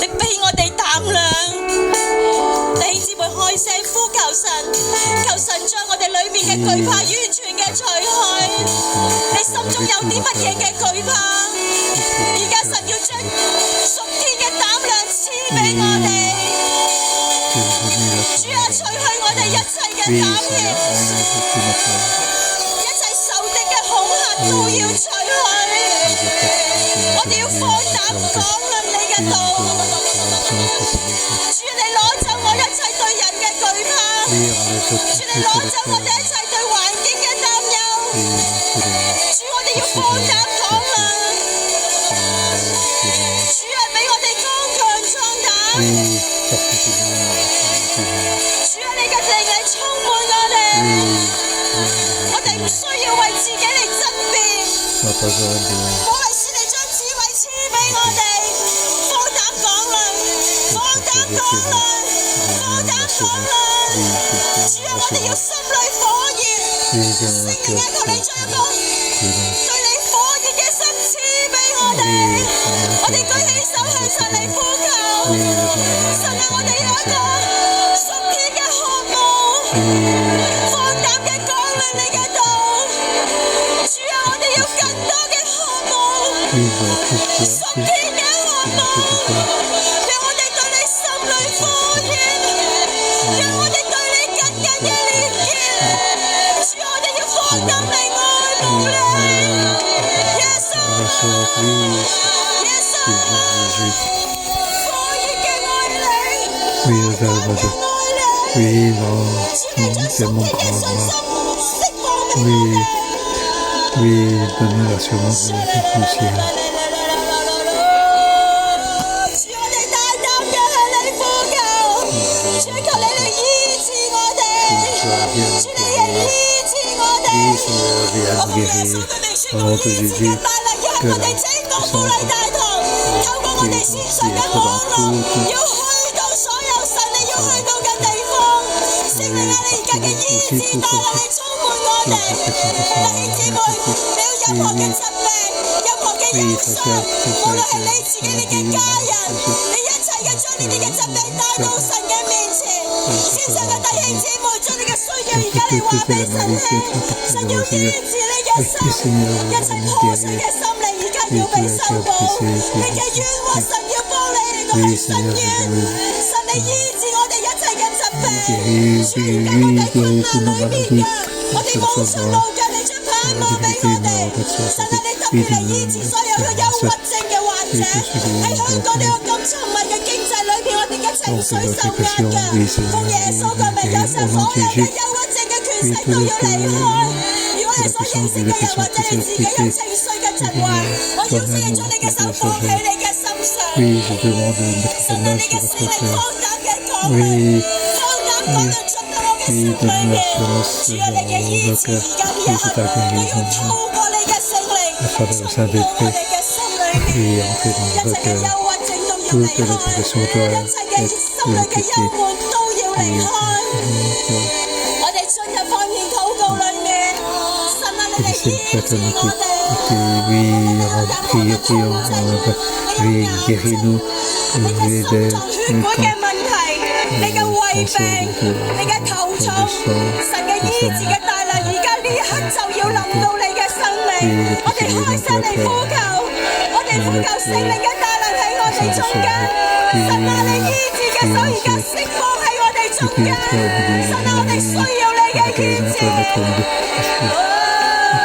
S3: 你俾我哋膽量。弟兄姊妹開聲呼求神，求神將我哋裏面嘅懼怕完全嘅除去。你心中有啲乜嘢嘅懼怕？而家神要將屬天嘅膽量賜俾我哋。主啊，除去我哋一切嘅
S2: Oui,
S3: 膽
S2: Seigneur,
S3: 怯，
S2: enlève tout notre peur.
S3: 一切仇敵嘅恐嚇都要除去。我哋要放膽講論你嘅道。主，你攞走我一切對人嘅懼怕。
S2: Oui, enlève
S3: 主，
S2: tout
S3: 你攞
S2: notre
S3: 走我哋
S2: peur.
S3: 一切對環境嘅擔憂。
S2: Oui, nous te
S3: 主，我哋要放膽講論。主啊，俾我哋剛強壯膽。
S2: Oui, fortifie-nous.
S3: 主啊，你嘅靈嚟充滿我哋。 我哋唔需要為自己嚟爭辯。
S2: On n'a pas besoin de...
S3: 我係是你將智慧賜俾我哋，放膽講論，放膽講論，放膽講論。主啊，我哋要心裏火熱，聖靈啊，求你將一個對你火熱嘅心賜俾我哋。我哋舉起手向神嚟呼求，神啊，我哋有一個屬天嘅渴慕，放膽嘅講論你嘅道。主啊，我哋要更多嘅渴慕。
S2: Oui, nous avons plus
S3: 屬天嘅渴慕，讓我哋對你心裏火熱，讓我哋對你緊緊嘅連結。主，我哋要放膽嚟愛慕你，耶穌，耶穌，火熱嘅愛你，
S2: Oui,
S3: 火
S2: nous
S3: 熱
S2: avons
S3: 嘅
S2: besoin.
S3: 愛你。
S2: Oui, non,
S3: 主，你將
S2: c'est
S3: 屬
S2: mon
S3: 天嘅
S2: grand
S3: 信心
S2: roi.
S3: 釋放俾我
S2: Oui,
S3: 哋。
S2: oui, donne-nous l'assurance de du ciel.
S3: 主，我哋大膽嘅向你呼求，主，求你嚟醫治我哋，主，你嚟醫治我哋。
S2: Oui, Seigneur,
S3: 我
S2: viens
S3: 奉
S2: nous
S3: 耶穌
S2: guérir.
S3: 嘅名宣
S2: Au
S3: 告
S2: nom
S3: 醫
S2: de
S3: 治
S2: Jésus,
S3: 嘅大能要喺我哋整個富麗大堂，透過我哋線上嘅網絡，要去到所有神你要去到嘅地方。聖靈啊，你而家嘅醫治大能係充滿我哋。弟兄姊妹，你有任何嘅疾病、任何嘅憂傷，無論係你自己、你嘅家人，你一切嘅將呢啲嘅疾病帶到神嘅面前。線上嘅弟兄姊妹，將你嘅需要而家嚟話俾神聽，神要醫治你嘅心，一切破碎嘅心靈而家要被修補，你嘅冤屈神要幫你嚟到去伸冤，神你醫治我哋一切嘅疾病。主，而家我哋困難裏面嘅，我哋冇出路嘅，你將盼望俾我哋。神啊，你特別嚟醫治所有嘅憂鬱症嘅患者，喺香港呢個咁沉迷嘅經濟裏邊，我哋嘅情緒受壓嘅。奉耶穌嘅名，有神所有嘅憂鬱症嘅權勢都要離開。如果係所認識嘅人或者你自己有情緒嘅疾患，我邀請你將你嘅手放喺你嘅心上。
S2: Oui, je demande de mettre
S3: 神
S2: ta
S3: 啊，
S2: main
S3: 你
S2: sur
S3: 嘅聖
S2: votre
S3: 靈
S2: cœur.
S3: 放膽嘅講論，
S2: Oui,
S3: 放膽講論進到我嘅
S2: oui,
S3: 心裏
S2: donne-nous
S3: 面。
S2: l'assurance
S3: 主
S2: de
S3: 啊，你嘅醫
S2: nos
S3: 治
S2: cœurs.
S3: 而家呢一
S2: Oui,
S3: 刻，
S2: c'est ta
S3: 我要
S2: guérison.
S3: 透過你嘅聖靈，
S1: à travers le Saint-Esprit et entrer dans votre cœur. Toute la dépression doit être quittée. Et c'est une fraternité. Oui, prions, oui, guéris-nous, oui, des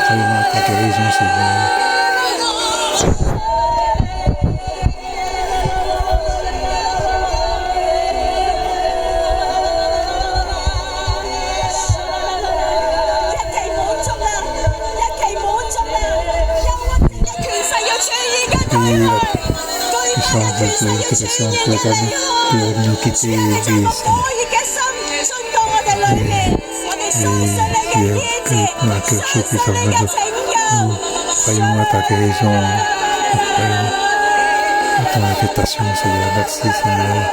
S1: croyons à ta guérison, Seigneur. Puissance de Satan pour nous quitter, oui, Seigneur. Et que un cœur chaud puisse en nous croyons à ta guérison, nous croyons à ton invitation, Seigneur. Merci, Seigneur.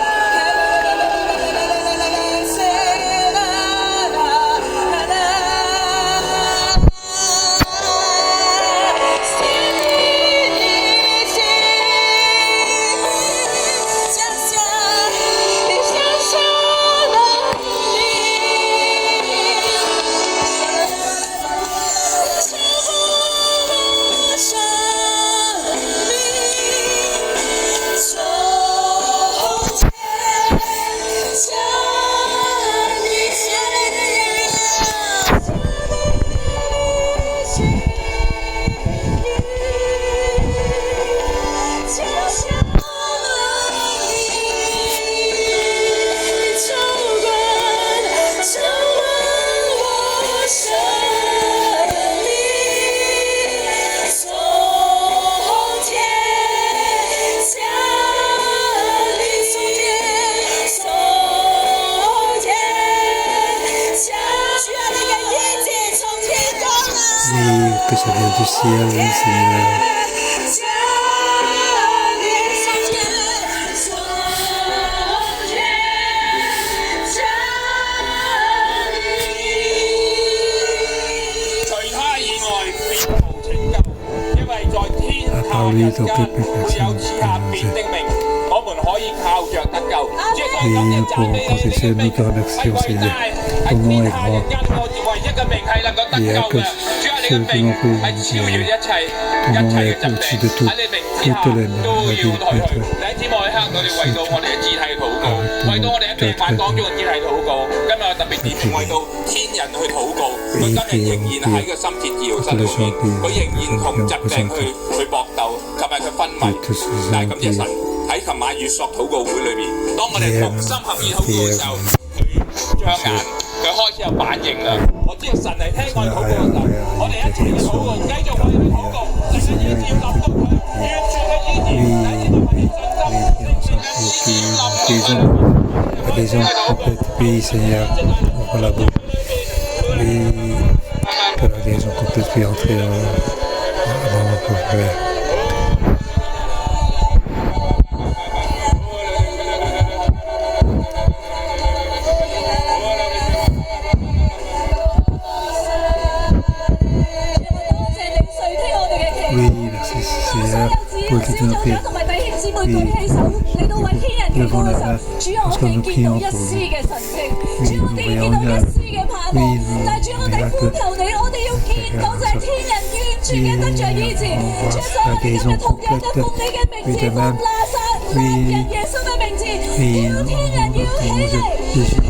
S1: Que ça vient du ciel, Seigneur. À part lui, donc plus personne ne peut et nous pouvons compter sur nous te remercions, Seigneur. Ton nom est grand. Il n'y a que seul que l'on peut dire. Ton nom est au-dessus de tout. Toutes les noms, on va dire, Maître.
S4: 喺琴晚月朔禱告會裏邊，當我哋同心合意禱告嘅時候，佢張眼，佢開始有反應啦。我知道神係聽我哋禱告嘅時候，我哋一齊嘅禱告，繼續為佢禱告，神嘅醫治要臨到佢，完全嘅醫治，喺呢度為你信心，聖靈嘅醫臨到佢。
S1: guérison complète, oui, Seigneur, ouvre la bouche. Oui, que la guérison complète puisse entrer dans notre frère. Oui, merci Seigneur pour toute notre prière. Oui, levons la main parce que nous prions pour vous. Oui, nous voyons là. Oui, nous miracles. Oui, on voit la guérison complète. Oui, de même. Oui, oui, Jésus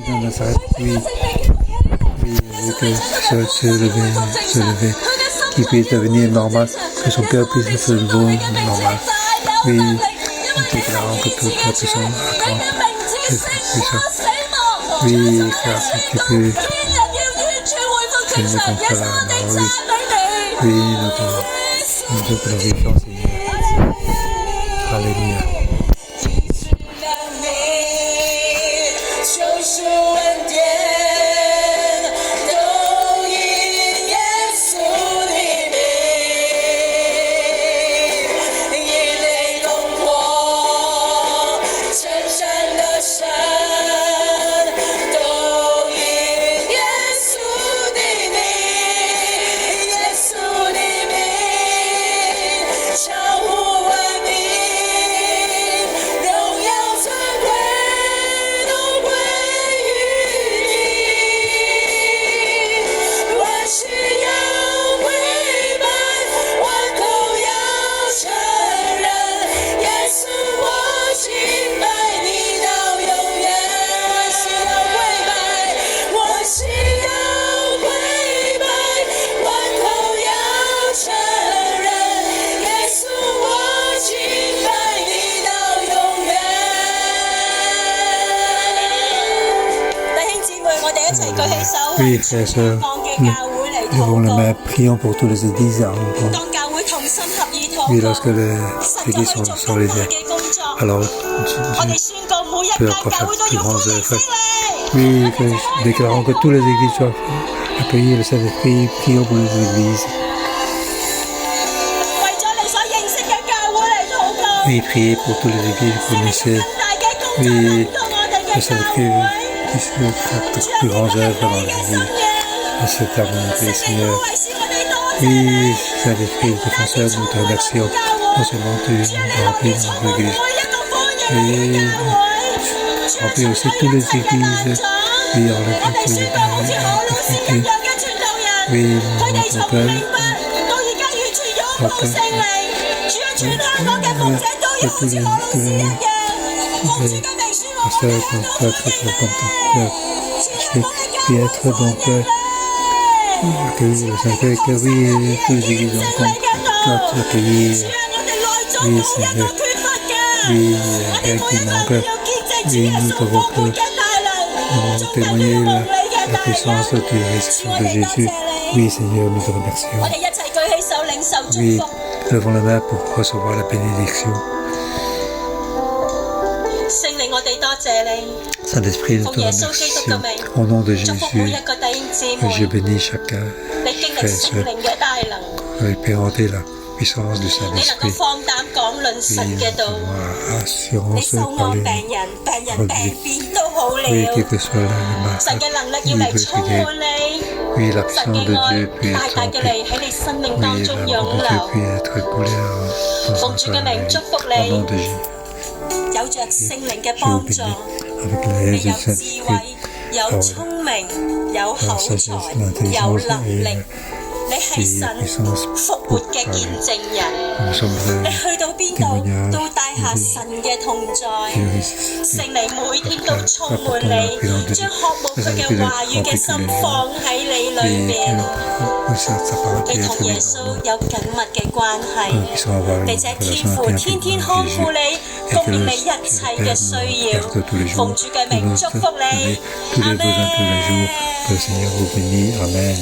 S1: de Nazareth. Oui, oui, que se lever. Qu'il puisse devenir normal, que son cœur puisse se lever normal. Oui, nous déclarons que tout cœur puisse oui, car si tu peux, tu ne contre la mort. Oui, nous te glorifions, Seigneur. Alléluia. Oui, frères et sœurs, levons les mains, prions pour toutes les églises à Hong Kong. Oui, lorsque les églises sont solidaires, alors Dieu peut encore faire plus grandes œuvres. Oui, déclarons que toutes les églises doivent accueillir le Saint-Esprit, prions pour les églises. Oui, priez pour toutes les églises que vous connaissez. Oui, le Saint-Esprit qui se fait de plus grandes œuvres dans l'église, dans cette communauté, Seigneur. Oui, Saint-Esprit, défenseur, nous te remercions. Non seulement tu remplis notre église, et remplis aussi toutes les églises. Oui, enlève toutes les difficultés. Oui, notre Père. Puis être donc accueillir le Saint-Esprit, oui, tous les églises donc accueillir, oui Seigneur, oui, avec qui manque, oui, nous devons témoigner la puissance de la résurrection de Jésus. Oui Seigneur, nous te remercions. Oui, levons la main pour recevoir la bénédiction. Saint-Esprit, nous te remercions. Au nom de Jésus, je bénis chacun, frère et sœur. Expérimenter la puissance du Saint-Esprit. Assurance par les oui, quel que soit le mal, oui, la puissance de Dieu peut être remplie. Oui, l'amour de Dieu peut être écoulé dans son cœur. Au nom de Jésus. Je vous bénis avec l'aide du Saint-Esprit, la sagesse, l'intelligence et la puissance pour parler. Nous sommes des témoignages tous les besoins tous les jours. Que le Seigneur vous bénisse. Amen.